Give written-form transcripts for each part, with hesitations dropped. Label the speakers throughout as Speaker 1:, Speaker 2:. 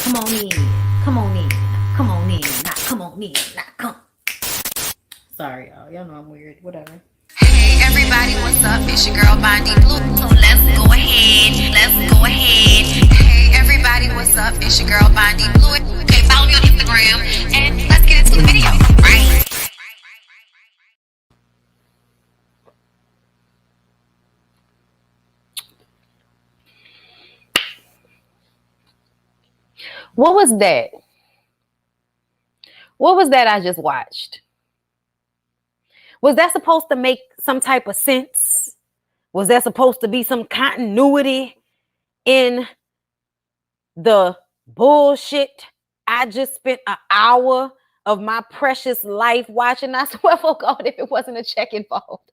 Speaker 1: come on in, come on in, come on in, come on in, come. Sorry, y'all know I'm weird. Whatever.
Speaker 2: Hey everybody, what's up? It's your girl Bondi Blue. So let's go ahead. Hey everybody, what's up? It's your girl Bondi Blue. Okay, follow me on Instagram and let's get into the video, right?
Speaker 3: What was that? What was that I just watched? Was that supposed to make some type of sense? Was there supposed to be some continuity in the bullshit I just spent an hour of my precious life watching? I swear for God, if it wasn't a check involved.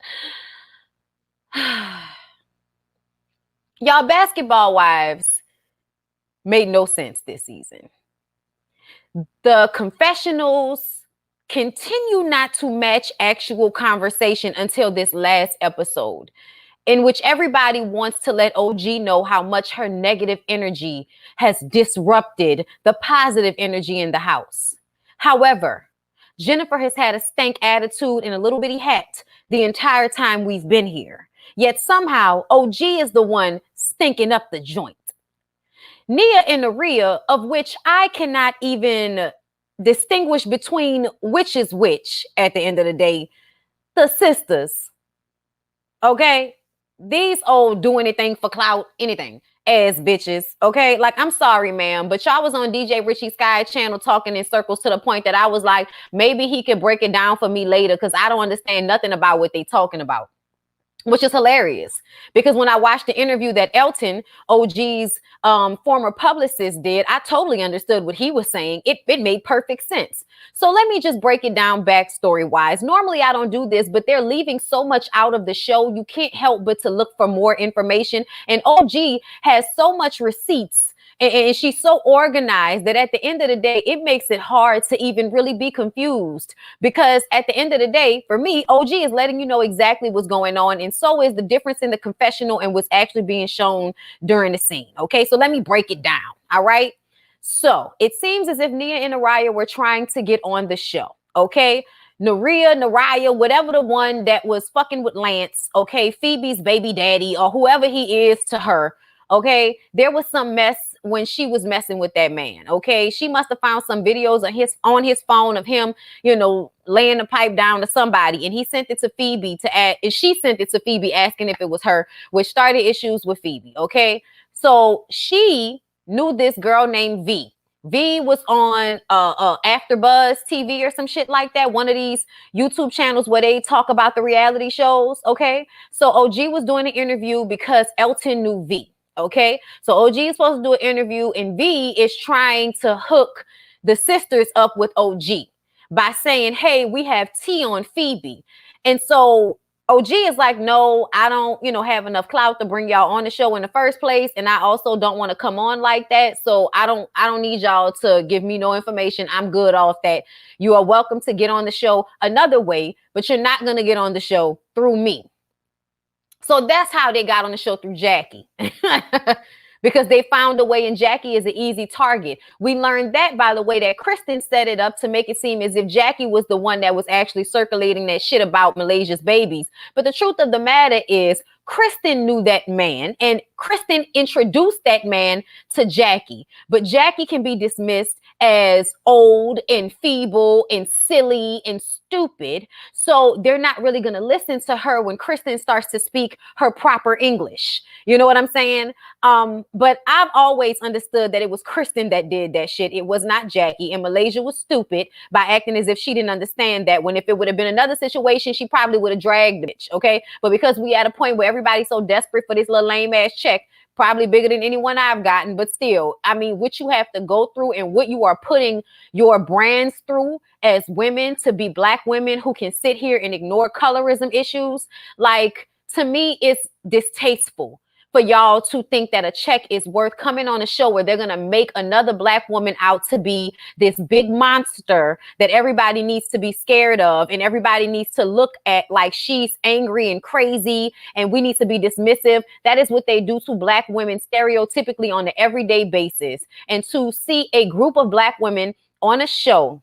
Speaker 3: Y'all, Basketball Wives made no sense this season. The confessionals continue not to match actual conversation until this last episode, in which everybody wants to let OG know how much her negative energy has disrupted the positive energy in the house. However, Jennifer has had a stank attitude and a little bitty hat the entire time we've been here. Yet somehow OG is the one stinking up the joint. Nia and Naria, of which I cannot even distinguish between which is which at the end of the day, the sisters, okay? These old do anything for clout, anything, ass bitches, okay? Like, I'm sorry, ma'am, but y'all was on DJ Richie Sky channel talking in circles to the point that I was like, maybe he could break it down for me later because I don't understand nothing about what they talking about. Which is hilarious because when I watched the interview that Elton, OG's former publicist, did, I totally understood what he was saying. It made perfect sense. So let me just break it down backstory wise. Normally I don't do this, but they're leaving so much out of the show. You can't help but to look for more information. And OG has so much receipts and she's so organized that at the end of the day, it makes it hard to even really be confused because at the end of the day, for me, OG is letting you know exactly what's going on. And so is the difference in the confessional and what's actually being shown during the scene. Okay, so let me break it down. All right. So it seems as if Nia and Naraya were trying to get on the show. Okay. Naraya, whatever the one that was fucking with Lance. Okay. Phoebe's baby daddy or whoever he is to her. Okay. There was some mess when she was messing with that man. Okay. She must have found some videos on his phone of him, laying the pipe down to somebody. And he sent it to Phoebe and she sent it to Phoebe asking if it was her, which started issues with Phoebe. Okay. So she knew this girl named V. V was on AfterBuzz TV or some shit like that. One of these YouTube channels where they talk about the reality shows. Okay. So OG was doing an interview because Elton knew V. Okay, so OG is supposed to do an interview and V is trying to hook the sisters up with OG by saying, hey, we have tea on Phoebe. And so OG is like, no, I don't, have enough clout to bring y'all on the show in the first place. And I also don't want to come on like that. So I don't need y'all to give me no information. I'm good off that. You are welcome to get on the show another way, but you're not going to get on the show through me. So that's how they got on the show, through Jackie, because they found a way and Jackie is an easy target. We learned that, by the way, that Kristen set it up to make it seem as if Jackie was the one that was actually circulating that shit about Malaysia's babies. But the truth of the matter is Kristen knew that man and Kristen introduced that man to Jackie. But Jackie can be dismissed as old and feeble and silly and stupid. So they're not really going to listen to her when Kristen starts to speak her proper English. You know what I'm saying? But I've always understood that it was Kristen that did that shit. It was not Jackie. And Malaysia was stupid by acting as if she didn't understand that, when if it would have been another situation, she probably would have dragged the bitch. Okay. But because we at a point where everybody's so desperate for this little lame ass check, probably bigger than anyone I've gotten, but still, I mean, what you have to go through and what you are putting your brands through as women to be Black women who can sit here and ignore colorism issues, like, to me, it's distasteful for y'all to think that a check is worth coming on a show where they're going to make another Black woman out to be this big monster that everybody needs to be scared of and everybody needs to look at like she's angry and crazy and we need to be dismissive. That is what they do to Black women stereotypically on an everyday basis. And to see a group of Black women on a show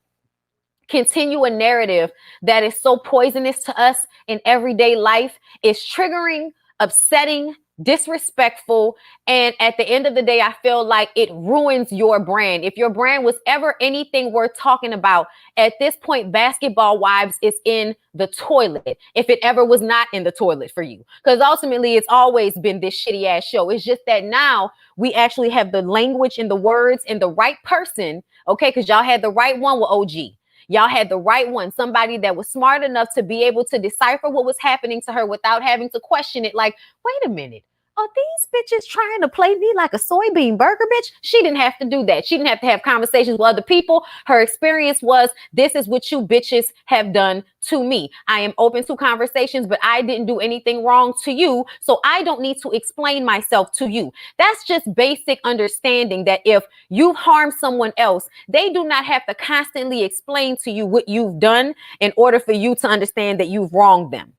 Speaker 3: continue a narrative that is so poisonous to us in everyday life is triggering, upsetting, disrespectful. And at the end of the day, I feel like it ruins your brand. If your brand was ever anything worth talking about, at this point, Basketball Wives is in the toilet. If it ever was not in the toilet for you, because ultimately it's always been this shitty ass show. It's just that now we actually have the language and the words and the right person. Okay. Because y'all had the right one with OG. Y'all had the right one, somebody that was smart enough to be able to decipher what was happening to her without having to question it. Like, wait a minute. Are these bitches trying to play me like a soybean burger, bitch? She didn't have to do that. She didn't have to have conversations with other people. Her experience was, this is what you bitches have done to me. I am open to conversations, but I didn't do anything wrong to you. So I don't need to explain myself to you. That's just basic understanding that if you've harmed someone else, they do not have to constantly explain to you what you've done in order for you to understand that you've wronged them.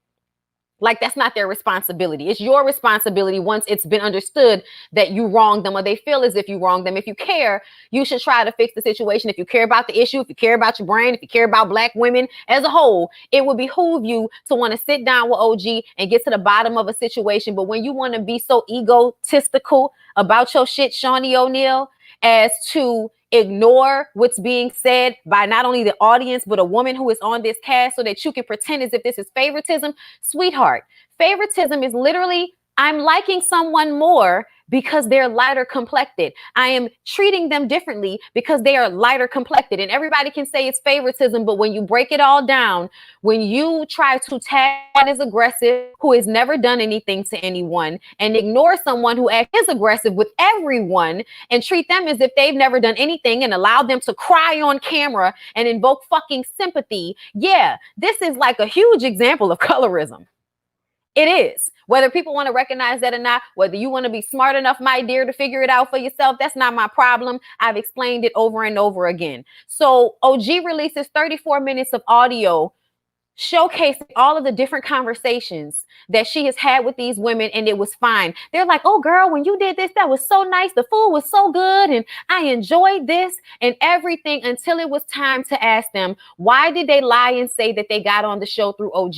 Speaker 3: Like, that's not their responsibility. It's your responsibility once it's been understood that you wronged them or they feel as if you wronged them. If you care, you should try to fix the situation. If you care about the issue, if you care about your brand, if you care about Black women as a whole, it would behoove you to want to sit down with OG and get to the bottom of a situation. But when you want to be so egotistical about your shit, Shawnee O'Neal, as to ignore what's being said by not only the audience, but a woman who is on this cast so that you can pretend as if this is favoritism. Sweetheart, favoritism is literally, I'm liking someone more because they're lighter complected. I am treating them differently because they are lighter complected. And everybody can say it's favoritism, but when you break it all down, when you try to tag one as aggressive, who has never done anything to anyone, and ignore someone who is aggressive with everyone and treat them as if they've never done anything and allow them to cry on camera and invoke fucking sympathy. Yeah, this is like a huge example of colorism. It is. Whether people want to recognize that or not, whether you want to be smart enough, my dear, to figure it out for yourself, that's not my problem. I've explained it over and over again. So OG releases 34 minutes of audio showcasing all of the different conversations that she has had with these women, and it was fine. They're like, oh girl, when you did this, that was so nice. The food was so good and I enjoyed this and everything, until it was time to ask them, why did they lie and say that they got on the show through OG?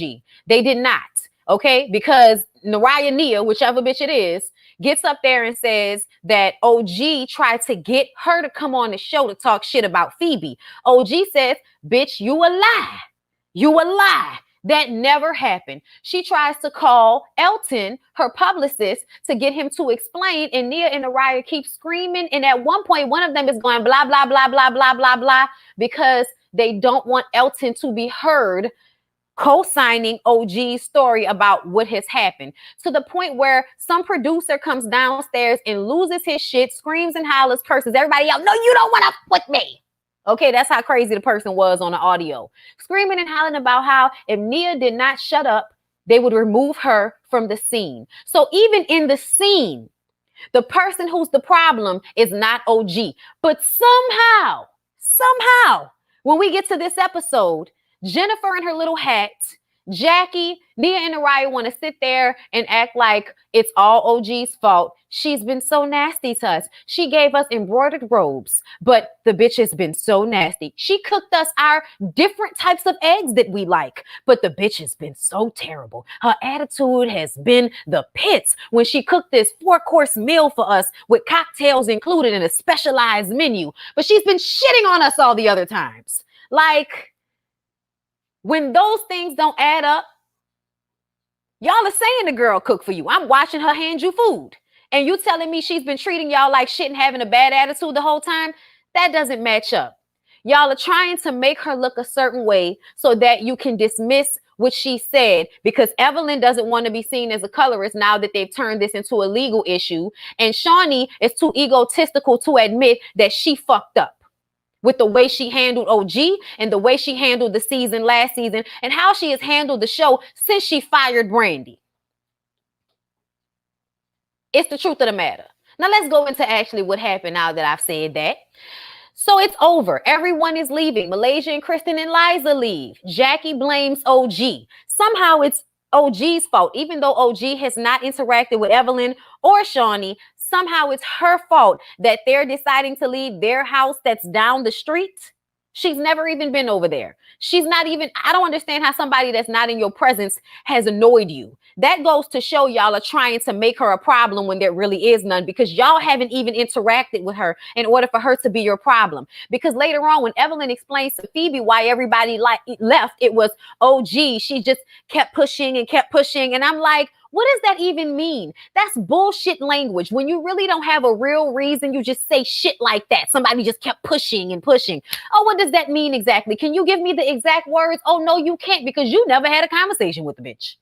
Speaker 3: They did not. Okay, because Naraya Nia, whichever bitch it is, gets up there and says that OG tried to get her to come on the show to talk shit about Phoebe. OG says, bitch, you a lie. You a lie. That never happened. She tries to call Elton, her publicist, to get him to explain. And Nia and Naraya keep screaming. And at one point, one of them is going blah, blah, blah, blah, blah, blah, blah, because they don't want Elton to be heard co-signing OG's story about what has happened, to the point where some producer comes downstairs and loses his shit, screams and hollers, curses everybody out. No, you don't want to with me. Okay, that's how crazy the person was on the audio. Screaming and hollering about how if Nia did not shut up, they would remove her from the scene. So even in the scene, the person who's the problem is not OG. But somehow, when we get to this episode, Jennifer in her little hat, Jackie, Nia, and Naraya want to sit there and act like it's all OG's fault. She's been so nasty to us. She gave us embroidered robes, but the bitch has been so nasty. She cooked us our different types of eggs that we like, but the bitch has been so terrible. Her attitude has been the pits when she cooked this 4-course meal for us with cocktails included in a specialized menu, but she's been shitting on us all the other times. Like, when those things don't add up, y'all are saying the girl cooked for you. I'm watching her hand you food. And you telling me she's been treating y'all like shit and having a bad attitude the whole time? That doesn't match up. Y'all are trying to make her look a certain way so that you can dismiss what she said, because Evelyn doesn't want to be seen as a colorist now that they've turned this into a legal issue. And Shawnee is too egotistical to admit that she fucked up with the way she handled OG and the way she handled the season last season and how she has handled the show since she fired Brandy. It's the truth of the matter. Now let's go into actually what happened now that I've said that. So it's over. Everyone is leaving. Malaysia and Kristen and Liza leave. Jackie blames OG. Somehow it's OG's fault, even though OG has not interacted with Evelyn or Shawnee. Somehow it's her fault that they're deciding to leave their house that's down the street. She's never even been over there. She's not even, I don't understand how somebody that's not in your presence has annoyed you. That goes to show y'all are trying to make her a problem when there really is none, because y'all haven't even interacted with her in order for her to be your problem. Because later on, when Evelyn explains to Phoebe why everybody left, it was OG. She just kept pushing and kept pushing. And I'm like, what does that even mean? That's bullshit language. When you really don't have a real reason, you just say shit like that. Somebody just kept pushing and pushing. Oh, what does that mean exactly? Can you give me the exact words? Oh, no, you can't, because you never had a conversation with the bitch.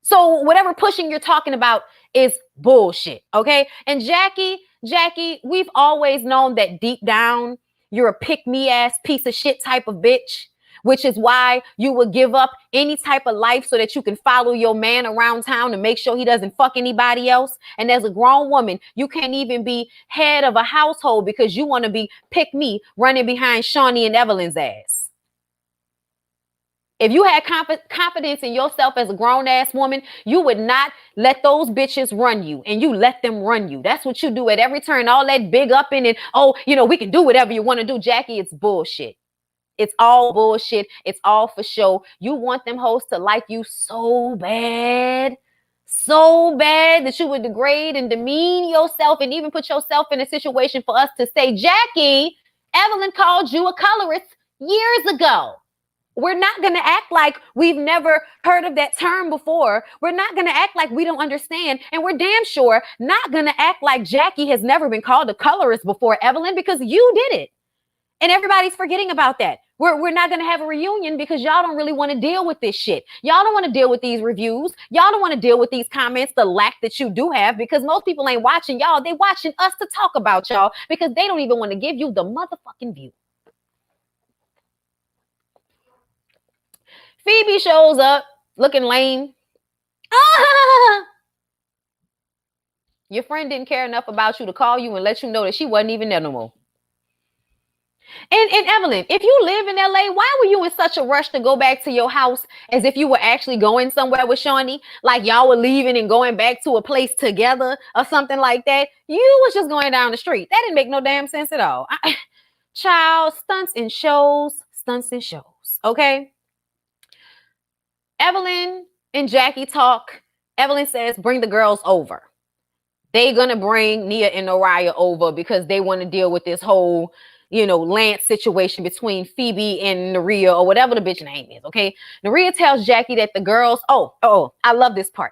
Speaker 3: So whatever pushing you're talking about is bullshit, okay? And Jackie, we've always known that deep down, you're a pick-me-ass piece of shit type of bitch, which is why you would give up any type of life so that you can follow your man around town and make sure he doesn't fuck anybody else. And as a grown woman, you can't even be head of a household because you want to be pick-me running behind Shawnee and Evelyn's ass. If you had confidence in yourself as a grown-ass woman, you would not let those bitches run you, and you let them run you. That's what you do at every turn, all that big up in it. Oh, we can do whatever you want to do. Jackie, it's bullshit. It's all bullshit. It's all for show. You want them hoes to like you so bad that you would degrade and demean yourself and even put yourself in a situation for us to say, Jackie, Evelyn called you a colorist years ago. We're not going to act like we've never heard of that term before. We're not going to act like we don't understand. And we're damn sure not going to act like Jackie has never been called a colorist before, Evelyn, because you did it. And everybody's forgetting about that. We're not going to have a reunion because y'all don't really want to deal with this shit. Y'all don't want to deal with these reviews. Y'all don't want to deal with these comments, the lack that you do have, because most people ain't watching y'all. They watching us to talk about y'all because they don't even want to give you the motherfucking view. Phoebe shows up looking lame. Your friend didn't care enough about you to call you and let you know that she wasn't even there no more. And Evelyn, if you live in LA, why were you in such a rush to go back to your house as if you were actually going somewhere with Shawnee? Like y'all were leaving and going back to a place together or something like that. You was just going down the street. That didn't make no damn sense at all. Child, stunts and shows, okay? Evelyn and Jackie talk. Evelyn says, bring the girls over. They're going to bring Nia and Noraya over because they want to deal with this whole, Lance situation between Phoebe and Naria or whatever the bitch name is, okay? Naria tells Jackie that the girls, I love this part.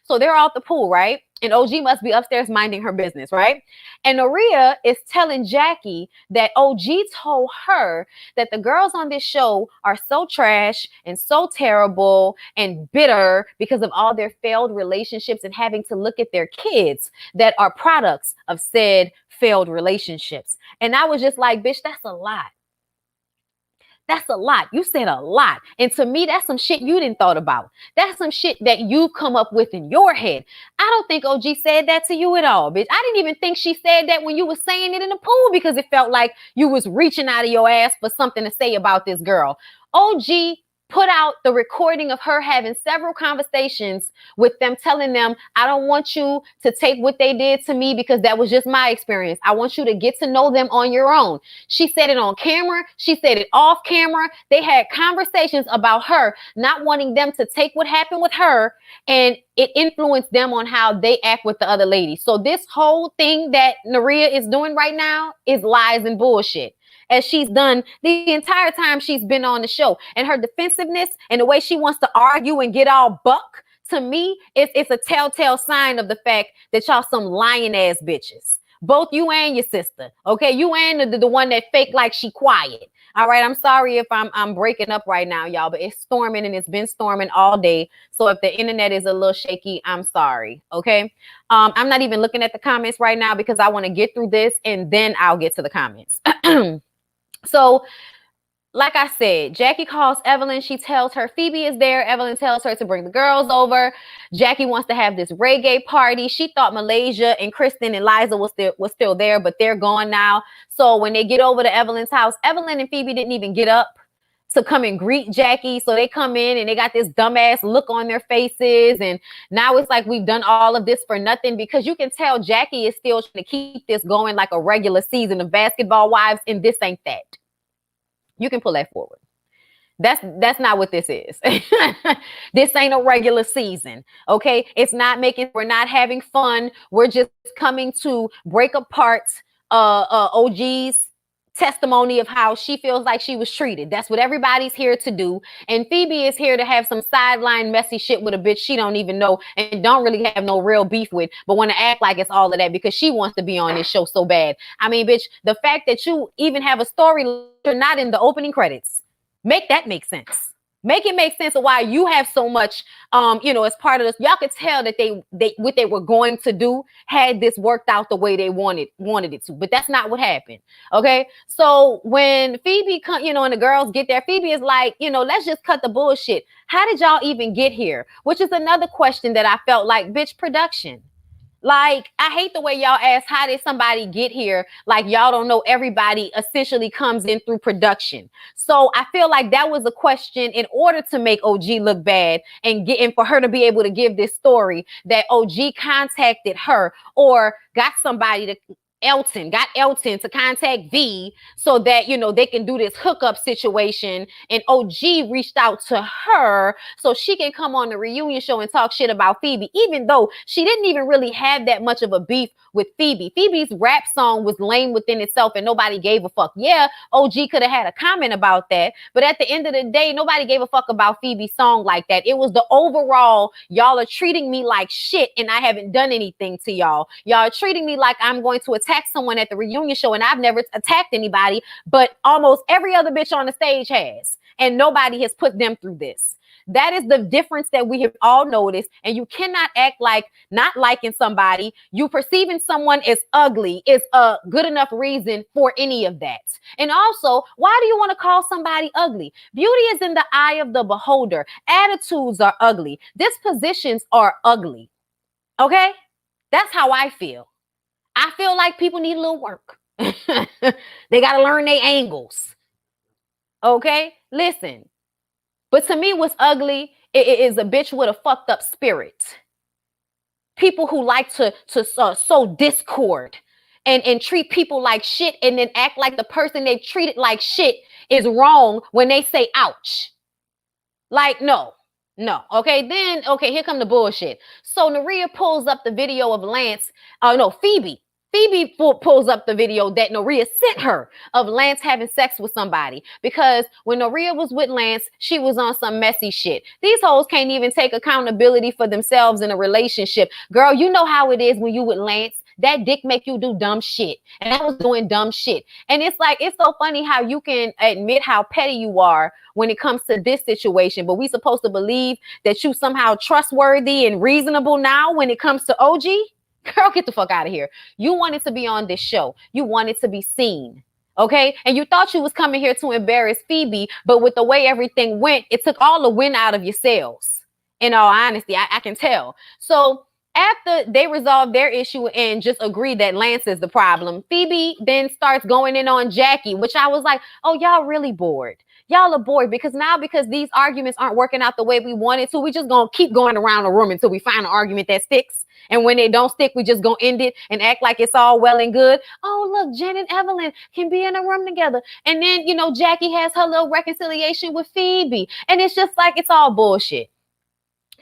Speaker 3: So they're out the pool, right? And OG must be upstairs minding her business, right? And Naria is telling Jackie that OG told her that the girls on this show are so trash and so terrible and bitter because of all their failed relationships and having to look at their kids that are products of said failed relationships. And I was just like, bitch, that's a lot. That's a lot. You said a lot. And to me, that's some shit you didn't thought about. That's some shit that you come up with in your head. I don't think OG said that to you at all, bitch. I didn't even think she said that when you were saying it in the pool because it felt like you was reaching out of your ass for something to say about this girl. OG put out the recording of her having several conversations with them, telling them, I don't want you to take what they did to me because that was just my experience. I want you to get to know them on your own. She said it on camera. She said it off camera. They had conversations about her not wanting them to take what happened with her, and it influenced them on how they act with the other ladies. So this whole thing that Naria is doing right now is lies and bullshit, as she's done the entire time she's been on the show. And her defensiveness and the way she wants to argue and get all buck, to me, it's a telltale sign of the fact that y'all some lying ass bitches. Both you and your sister, okay? You and the one that fake like she quiet. All right, I'm sorry if I'm breaking up right now, y'all, but it's storming and it's been storming all day. So if the internet is a little shaky, I'm sorry, okay? I'm not even looking at the comments right now because I want to get through this and then I'll get to the comments. So like I said, Jackie calls Evelyn. She tells her Phoebe is there. Evelyn tells her to bring the girls over. Jackie wants to have this reggae party. She thought Malaysia and Kristen and Liza was still there, but they're gone now. So when they get over to Evelyn's house, Evelyn and Phoebe didn't even get up to come and greet Jackie. So they come in and they got this dumbass look on their faces. And now it's like we've done all of this for nothing, because you can tell Jackie is still trying to keep this going like a regular season of Basketball Wives, and this ain't that. You can pull that forward. That's not what this is. This ain't a regular season. Okay. We're not having fun. We're just coming to break apart OG's testimony of how she feels like she was treated. That's what everybody's here to do. And Phoebe is here to have some sideline messy shit with a bitch she don't even know and don't really have no real beef with, but want to act like it's all of that because she wants to be on this show so bad. I mean, bitch, the fact that you even have a story you're not in the opening credits, make that make sense. Make it make sense of why you have so much, as part of this. Y'all could tell that they what they were going to do had this worked out the way they wanted it to, but that's not what happened. Okay, so when Phoebe, and the girls get there, Phoebe is like, let's just cut the bullshit. How did y'all even get here? Which is another question that I felt like, bitch, production. Like, I hate the way y'all ask, how did somebody get here? Like, y'all don't know everybody essentially comes in through production. So I feel like that was a question in order to make OG look bad and for her to be able to give this story that OG contacted her or got somebody to got Elton to contact V so that, they can do this hookup situation. And OG reached out to her so she can come on the reunion show and talk shit about Phoebe, even though she didn't even really have that much of a beef with Phoebe. Phoebe's rap song was lame within itself and nobody gave a fuck. Yeah, OG could have had a comment about that, but at the end of the day, nobody gave a fuck about Phoebe's song like that. It was the overall, y'all are treating me like shit and I haven't done anything to y'all. Y'all are treating me like I'm going to attack someone at the reunion show, and I've never attacked anybody, but almost every other bitch on the stage has, and nobody has put them through this. That is the difference that we have all noticed. And you cannot act like not liking somebody, you perceiving someone as ugly is a good enough reason for any of that. And also, why do you want to call somebody ugly? Beauty is in the eye of the beholder. Attitudes are ugly. Dispositions are ugly. Okay? That's how I feel. I feel like people need a little work. They got to learn their angles. Okay? Listen. But to me, what's ugly is a bitch with a fucked up spirit. People who like to sow discord and treat people like shit and then act like the person they treated like shit is wrong when they say ouch. Like, no. Okay, then, here come the bullshit. So Naria pulls up the video of Lance. Phoebe pulls up the video that Naria sent her of Lance having sex with somebody, because when Naria was with Lance, she was on some messy shit. These hoes can't even take accountability for themselves in a relationship. Girl, you know how it is when you with Lance. That dick make you do dumb shit. And I was doing dumb shit. And it's like, it's so funny how you can admit how petty you are when it comes to this situation. But we supposed to believe that you somehow trustworthy and reasonable now when it comes to OG? Girl, get the fuck out of here. You wanted to be on this show. You wanted to be seen. Okay? And you thought you was coming here to embarrass Phoebe, but with the way everything went, it took all the wind out of your sails. In all honesty, I can tell. So after they resolve their issue and just agree that Lance is the problem, Phoebe then starts going in on Jackie, which I was like, oh, y'all really bored. Y'all are bored because these arguments aren't working out the way we wanted to. We just gonna keep going around the room until we find an argument that sticks. And when they don't stick, we just gonna end it and act like it's all well and good. Oh, look, Jen and Evelyn can be in a room together. And then, Jackie has her little reconciliation with Phoebe. And it's just like, it's all bullshit.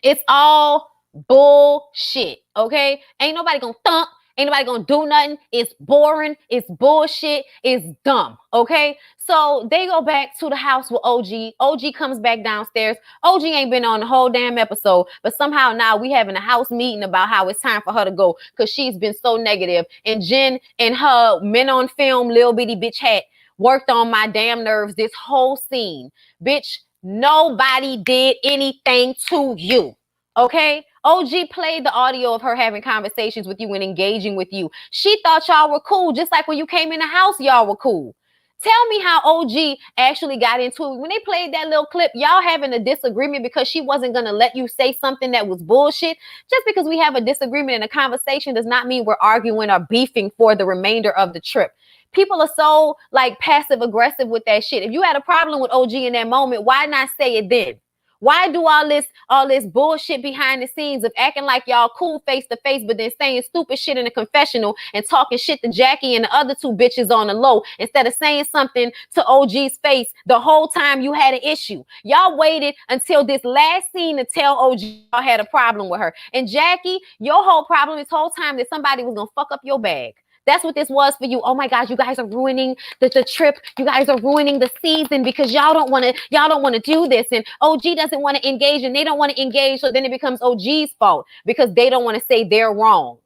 Speaker 3: It's all bullshit. Okay? Ain't nobody gonna thump. Ain't nobody gonna do nothing. It's boring. It's bullshit. It's dumb. Okay? So they go back to the house with OG. OG comes back downstairs. OG ain't been on the whole damn episode, but somehow now we having a house meeting about how it's time for her to go because she's been so negative. And Jen and her men on film little bitty bitch hat worked on my damn nerves this whole scene. Bitch, nobody did anything to you. Okay? OG played the audio of her having conversations with you and engaging with you. She thought y'all were cool, just like when you came in the house, y'all were cool. Tell me how OG actually got into it. When they played that little clip, y'all having a disagreement because she wasn't going to let you say something that was bullshit. Just because we have a disagreement in a conversation does not mean we're arguing or beefing for the remainder of the trip. People are so like passive aggressive with that shit. If you had a problem with OG in that moment, why not say it then? Why do all this bullshit behind the scenes of acting like y'all cool face to face, but then saying stupid shit in the confessional and talking shit to Jackie and the other two bitches on the low instead of saying something to OG's face the whole time you had an issue? Y'all waited until this last scene to tell OG y'all had a problem with her. And Jackie, your whole problem this whole time that somebody was gonna fuck up your bag. That's what this was for you. Oh my gosh, you guys are ruining the trip. You guys are ruining the season because y'all don't want to do this. And OG doesn't want to engage and they don't want to engage. So then it becomes OG's fault because they don't want to say they're wrong.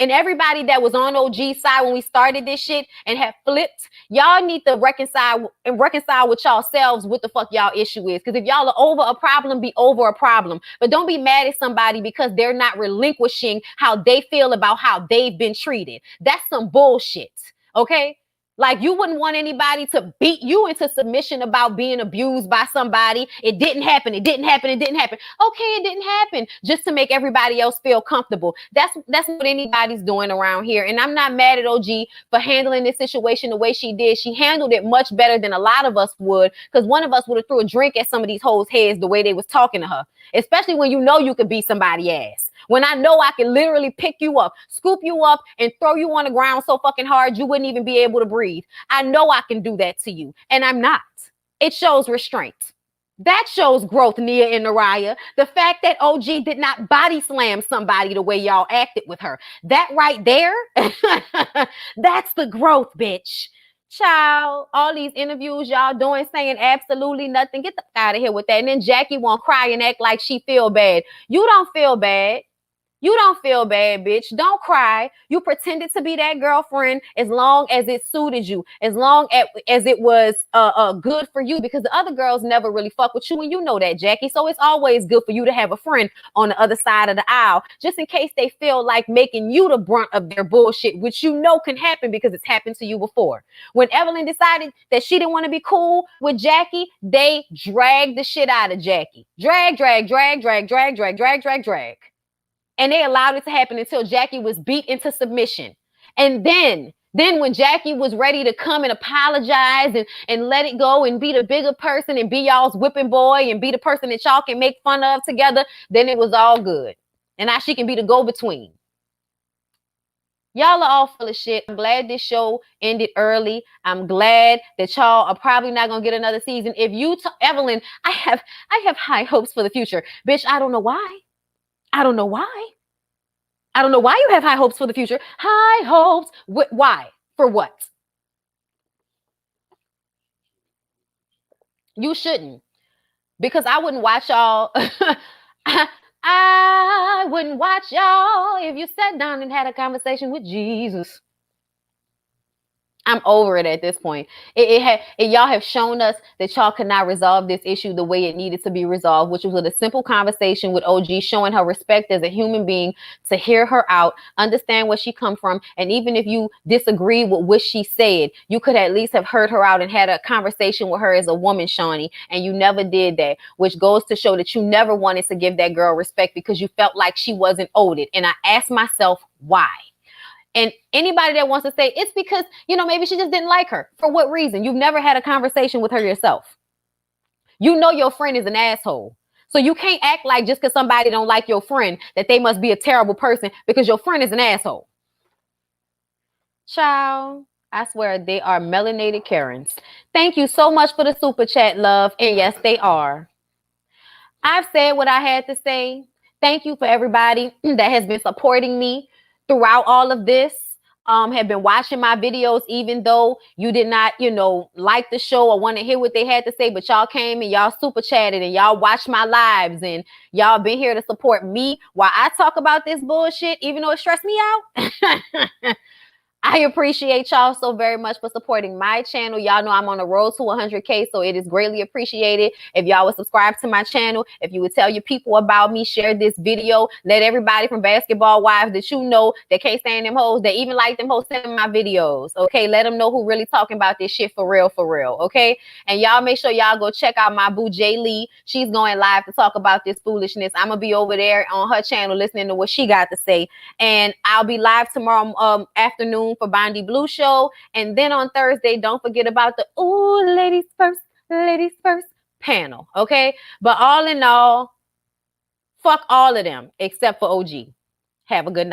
Speaker 3: And everybody that was on OG's side when we started this shit and have flipped, y'all need to reconcile with yourselves what the fuck y'all issue is. Because if y'all are over a problem, be over a problem. But don't be mad at somebody because they're not relinquishing how they feel about how they've been treated. That's some bullshit. Okay? Like you wouldn't want anybody to beat you into submission about being abused by somebody. It didn't happen. It didn't happen. It didn't happen. Okay, it didn't happen. Just to make everybody else feel comfortable. That's what anybody's doing around here. And I'm not mad at OG for handling this situation the way she did. She handled it much better than a lot of us would, because one of us would have threw a drink at some of these hoes' heads the way they was talking to her. Especially when you know you could beat somebody's ass. When I know I can literally pick you up, scoop you up, and throw you on the ground so fucking hard you wouldn't even be able to breathe. I know I can do that to you, and I'm not. It shows restraint. That shows growth, Nia and Naraya. The fact that OG did not body slam somebody the way y'all acted with her. That right there, that's the growth, bitch. Child, all these interviews y'all doing saying absolutely nothing. Get the fuck out of here with that. And then Jackie won't cry and act like she feel bad. You don't feel bad. You don't feel bad, bitch. Don't cry. You pretended to be that girlfriend as long as it suited you, as long as it was good for you, because the other girls never really fuck with you, and you know that, Jackie. So it's always good for you to have a friend on the other side of the aisle, just in case they feel like making you the brunt of their bullshit, which you know can happen because it's happened to you before. When Evelyn decided that she didn't want to be cool with Jackie, they dragged the shit out of Jackie. Drag. And they allowed it to happen until Jackie was beat into submission. And then when Jackie was ready to come and apologize and let it go and be the bigger person and be y'all's whipping boy and be the person that y'all can make fun of together, then it was all good. And now she can be the go-between. Y'all are all full of shit. I'm glad this show ended early. I'm glad that y'all are probably not going to get another season. If you, Evelyn, I have high hopes for the future. Bitch, I don't know why. I don't know why you have high hopes for the future. High hopes. Why? For what? You shouldn't. Because I wouldn't watch y'all. I wouldn't watch y'all if you sat down and had a conversation with Jesus. I'm over it at this point. Y'all have shown us that y'all could not resolve this issue the way it needed to be resolved, which was with a simple conversation with OG, showing her respect as a human being, to hear her out, understand where she come from. And even if you disagree with what she said, you could at least have heard her out and had a conversation with her as a woman, Shawnee. And you never did that, which goes to show that you never wanted to give that girl respect because you felt like she wasn't owed it. And I asked myself, why? And anybody that wants to say it's because, maybe she just didn't like her. For what reason? You've never had a conversation with her yourself. You know your friend is an asshole. So you can't act like just because somebody don't like your friend that they must be a terrible person because your friend is an asshole. Child, I swear they are melanated Karens. Thank you so much for the super chat, love. And yes, they are. I've said what I had to say. Thank you for everybody that has been supporting me throughout all of this, have been watching my videos, even though you did not, like the show or want to hear what they had to say, but y'all came and y'all super chatted and y'all watched my lives and y'all been here to support me while I talk about this bullshit, even though it stressed me out. I appreciate y'all so very much for supporting my channel. Y'all know I'm on the road to 100K, so it is greatly appreciated if y'all would subscribe to my channel, if you would tell your people about me, share this video, let everybody from Basketball Wives that you know that can't stand them hoes, that even like them hoes, send my videos, okay? Let them know who really talking about this shit for real, okay? And y'all make sure y'all go check out my boo, Jay Lee. She's going live to talk about this foolishness. I'm going to be over there on her channel listening to what she got to say. And I'll be live tomorrow afternoon for Bondi Blue show, and then on Thursday, don't forget about the ladies first panel, okay? But all in all, fuck all of them except for OG. Have a good night.